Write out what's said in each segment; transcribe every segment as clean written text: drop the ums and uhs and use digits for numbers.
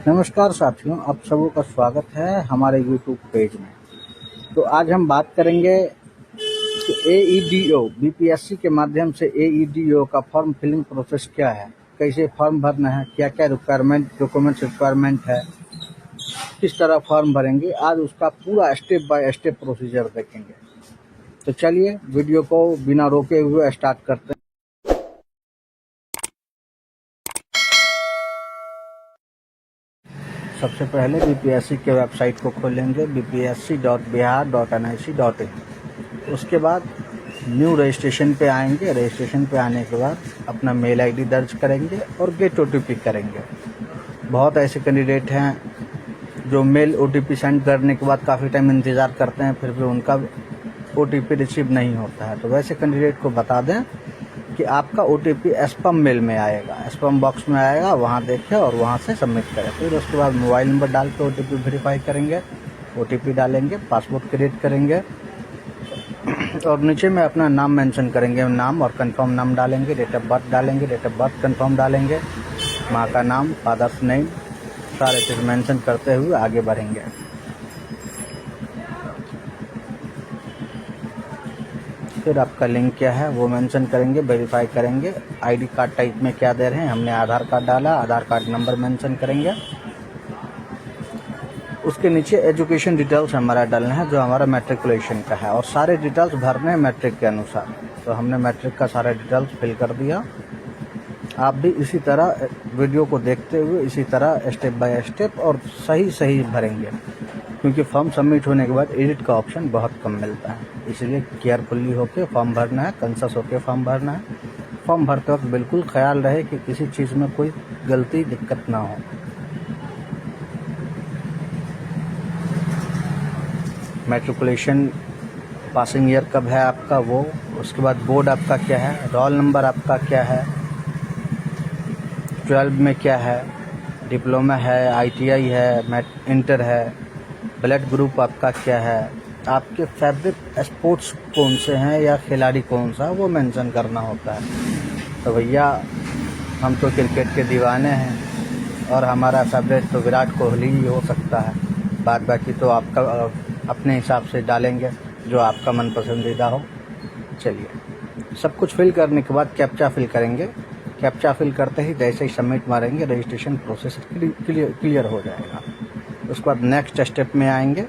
नमस्कार साथियों, आप सबों का स्वागत है हमारे YouTube पेज में। तो आज हम बात करेंगे कि AEDO बीपीएससी के माध्यम से AEDO का फॉर्म फिलिंग प्रोसेस क्या है, कैसे फॉर्म भरना है, क्या क्या डॉक्यूमेंट्स रिक्वायरमेंट है, किस तरह फॉर्म भरेंगे। आज उसका पूरा स्टेप बाय स्टेप प्रोसीजर देखेंगे। तो चलिए वीडियो को बिना रोके हुए स्टार्ट करते हैं। सबसे पहले बीपीएससी के वेबसाइट को खोलेंगे bpsc.bihar.nic.in। उसके बाद न्यू रजिस्ट्रेशन पे आएंगे। रजिस्ट्रेशन पे आने के बाद अपना मेल आईडी दर्ज करेंगे और गेट ओटीपी करेंगे। बहुत ऐसे कैंडिडेट हैं जो मेल ओटीपी सेंड करने के बाद काफ़ी टाइम इंतज़ार करते हैं, फिर भी उनका ओटीपी रिसीव नहीं होता है। तो वैसे कैंडिडेट को बता दें कि आपका ओटीपी स्पैम मेल में आएगा, स्पैम बॉक्स में आएगा, वहाँ देखें और वहाँ से सबमिट करें। फिर उसके बाद मोबाइल नंबर डाल के ओटीपी वेरीफाई करेंगे, ओटीपी डालेंगे, पासवर्ड क्रिएट करेंगे और नीचे में अपना नाम मेंशन करेंगे, नाम और कंफर्म नाम डालेंगे, डेट ऑफ बर्थ डालेंगे, डेट ऑफ बर्थ कंफर्म डालेंगे, माँ का नाम, फादर्स नेम, सारे चीज़ मेंशन करते हुए आगे बढ़ेंगे। फिर आपका लिंक क्या है वो मेंशन करेंगे, वेरीफाई करेंगे। आईडी कार्ड टाइप में क्या दे रहे हैं, हमने आधार कार्ड डाला, आधार कार्ड नंबर मेंशन करेंगे। उसके नीचे एजुकेशन डिटेल्स हमारा डालना है जो हमारा मैट्रिकुलेशन का है, और सारे डिटेल्स भरने हैं मैट्रिक के अनुसार। तो हमने मैट्रिक का सारा डिटेल्स फिल कर दिया। आप भी इसी तरह वीडियो को देखते हुए इसी तरह स्टेप बाय स्टेप और सही भरेंगे, क्योंकि फॉर्म सबमिट होने के बाद एडिट का ऑप्शन बहुत कम मिलता है। इसलिए केयरफुली होकर फॉर्म भरना है, कंसस होकर फॉर्म भरना है। फॉर्म भरते वक्त बिल्कुल ख्याल रहे कि किसी चीज़ में कोई गलती दिक्कत ना हो। मैट्रिकुलेशन पासिंग ईयर कब है आपका वो, उसके बाद बोर्ड आपका क्या है, रोल नंबर आपका क्या है, 12 में क्या है, डिप्लोमा है, आईटीआई है, इंटर है, ब्लड ग्रुप आपका क्या है, आपके फेवरेट स्पोर्ट्स कौन से हैं या खिलाड़ी कौन सा, वो मेंशन करना होता है। तो भैया हम तो क्रिकेट के दीवाने हैं और हमारा फेवरेट तो विराट कोहली ही हो सकता है। बाद बाकी तो आपका अपने हिसाब से डालेंगे जो आपका मन पसंदीदा हो। चलिए सब कुछ फिल करने के बाद कैप्चा फिल करेंगे। कैप्चा फिल करते ही जैसे ही सबमिट मारेंगे रजिस्ट्रेशन प्रोसेस क्लियर हो जाएगा। उसके बाद नेक्स्ट स्टेप में आएंगे।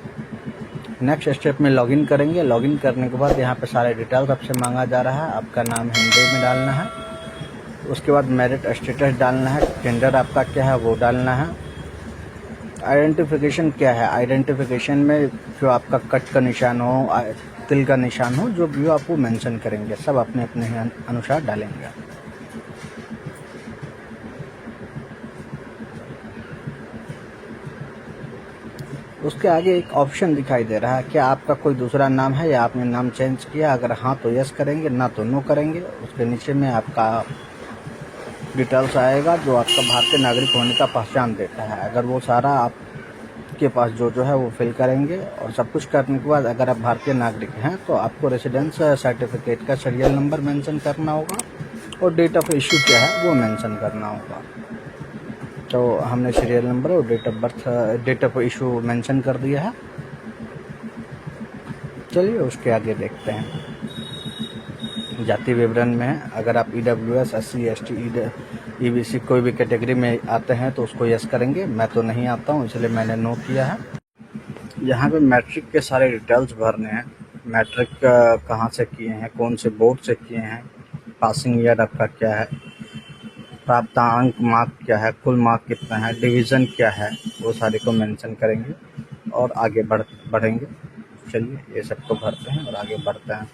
नेक्स्ट स्टेप में लॉगिन करेंगे। लॉगिन करने के बाद यहाँ पे सारे डिटेल्स आपसे मांगा जा रहा है। आपका नाम हिंदी में डालना है। उसके बाद मैरिट स्टेटस डालना है, जेंडर आपका क्या है वो डालना है। आइडेंटिफिकेशन क्या है, आइडेंटिफिकेशन में जो आपका कट का निशान हो, तिल का निशान हो, जो भी हो आप वो मेंशन करेंगे। सब अपने अपने अनुसार डालेंगे। उसके आगे एक ऑप्शन दिखाई दे रहा है, क्या आपका कोई दूसरा नाम है या आपने नाम चेंज किया। अगर हाँ तो यस करेंगे, ना तो नो करेंगे। उसके नीचे में आपका डिटेल्स आएगा जो आपका भारतीय नागरिक होने का पहचान देता है। अगर वो सारा आपके पास जो है वो फिल करेंगे और सब कुछ करने के बाद अगर आप भारतीय नागरिक हैं तो आपको रेसिडेंस सर्टिफिकेट का सीरियल नंबर मेंशन करना होगा और डेट ऑफ इशू क्या है वो मेंशन करना होगा। तो हमने सीरियल नंबर और डेट ऑफ इशू मेंशन कर दिया है। चलिए उसके आगे देखते हैं। जाति विवरण में है, अगर आप EWS, SC, ST, EBC कोई भी कैटेगरी में आते हैं तो उसको यस करेंगे। मैं तो नहीं आता हूँ इसलिए मैंने नो किया है। यहाँ पे मैट्रिक के सारे डिटेल्स भरने हैं। मैट्रिक कहाँ से किए हैं, कौन से बोर्ड से किए हैं, पासिंग ईयर आपका क्या है, प्राप्त अंक मार्क क्या है, कुल मार्क कितना है, डिवीज़न क्या है, वो सारे को मेंशन करेंगे और आगे बढ़ेंगे। चलिए ये सबको भरते हैं और आगे बढ़ते हैं।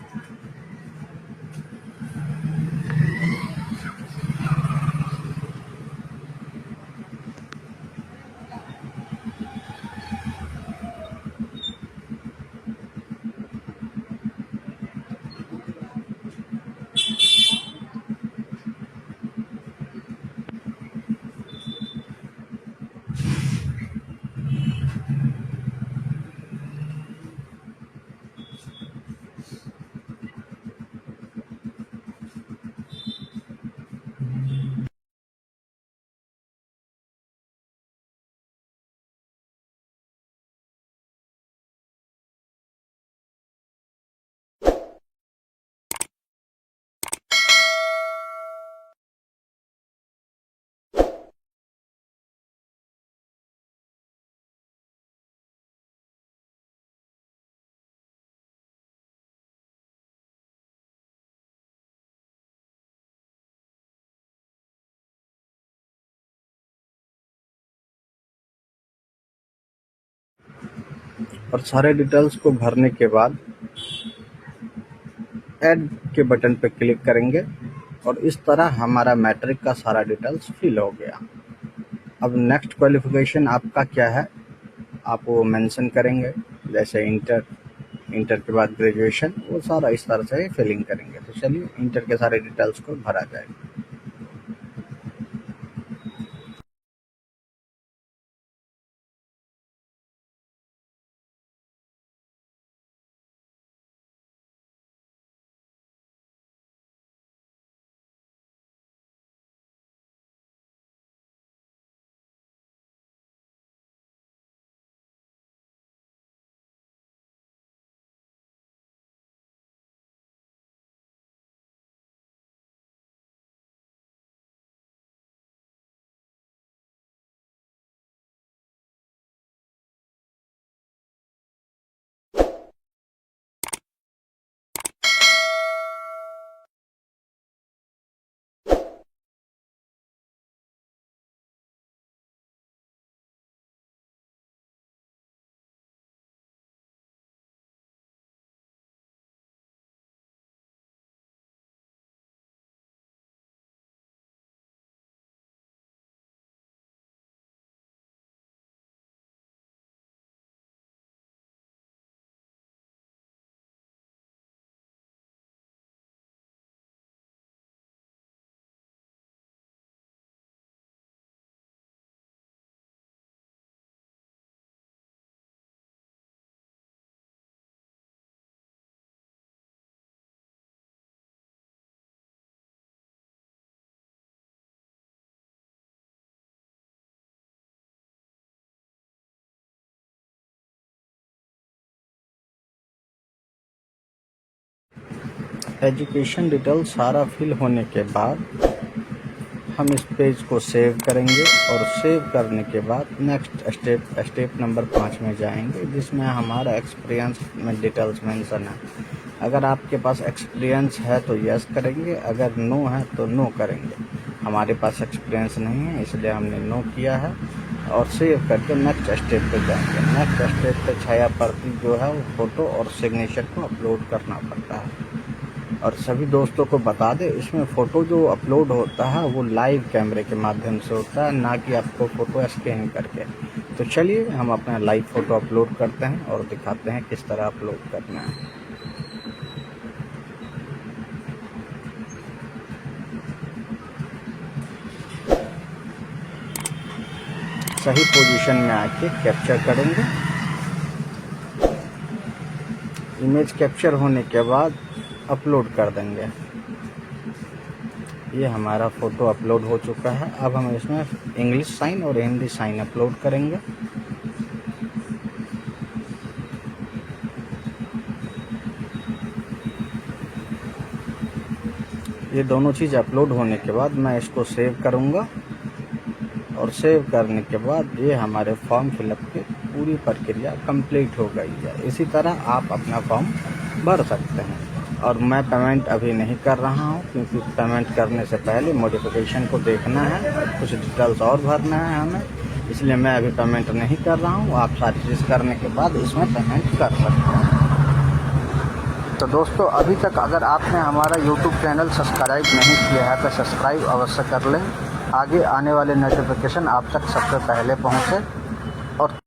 और सारे डिटेल्स को भरने के बाद ऐड के बटन पर क्लिक करेंगे और इस तरह हमारा मैट्रिक का सारा डिटेल्स फिल हो गया। अब नेक्स्ट क्वालिफिकेशन आपका क्या है आप वो मेंशन करेंगे, जैसे इंटर के बाद ग्रेजुएशन, वो सारा इस तरह से फिलिंग करेंगे। तो चलिए इंटर के सारे डिटेल्स को भरा जाएगा। एजुकेशन डिटेल सारा फिल होने के बाद हम इस पेज को सेव करेंगे और सेव करने के बाद नेक्स्ट स्टेप नंबर 5 में जाएंगे, जिसमें हमारा एक्सपीरियंस में डिटेल्स मेंशन है। अगर आपके पास एक्सपीरियंस है तो यस करेंगे, अगर नो है तो नो करेंगे। हमारे पास एक्सपीरियंस नहीं है इसलिए हमने नो किया है और सेव करके नेक्स्ट स्टेप पे जाएंगे। नेक्स्ट स्टेप पे छाया प्रति जो है वो फ़ोटो और सिग्नेचर को अपलोड करना पड़ता है। और सभी दोस्तों को बता दें, इसमें फ़ोटो जो अपलोड होता है वो लाइव कैमरे के माध्यम से होता है, ना कि आपको फ़ोटो स्कैन करके। तो चलिए हम अपना लाइव फ़ोटो अपलोड करते हैं और दिखाते हैं किस तरह अपलोड करना है। सही पोजीशन में आके कैप्चर करेंगे। इमेज कैप्चर होने के बाद अपलोड कर देंगे। ये हमारा फ़ोटो अपलोड हो चुका है। अब हम इसमें इंग्लिश साइन और हिंदी साइन अपलोड करेंगे। ये दोनों चीज़ अपलोड होने के बाद मैं इसको सेव करूँगा और सेव करने के बाद ये हमारे फॉर्म फिलअप की पूरी प्रक्रिया कंप्लीट हो गई है। इसी तरह आप अपना फॉर्म भर सकते हैं। और मैं पेमेंट अभी नहीं कर रहा हूं, क्योंकि पेमेंट करने से पहले मॉडिफिकेशन को देखना है, कुछ डिटेल्स और भरना है हमें, इसलिए मैं अभी पेमेंट नहीं कर रहा हूं। आप सारी चीज़ करने के बाद इसमें पेमेंट कर सकते हैं। तो दोस्तों, अभी तक अगर आपने हमारा YouTube चैनल सब्सक्राइब नहीं किया है तो सब्सक्राइब अवश्य कर लें, आगे आने वाले नोटिफिकेशन आप तक सबसे पहले पहुँचे। और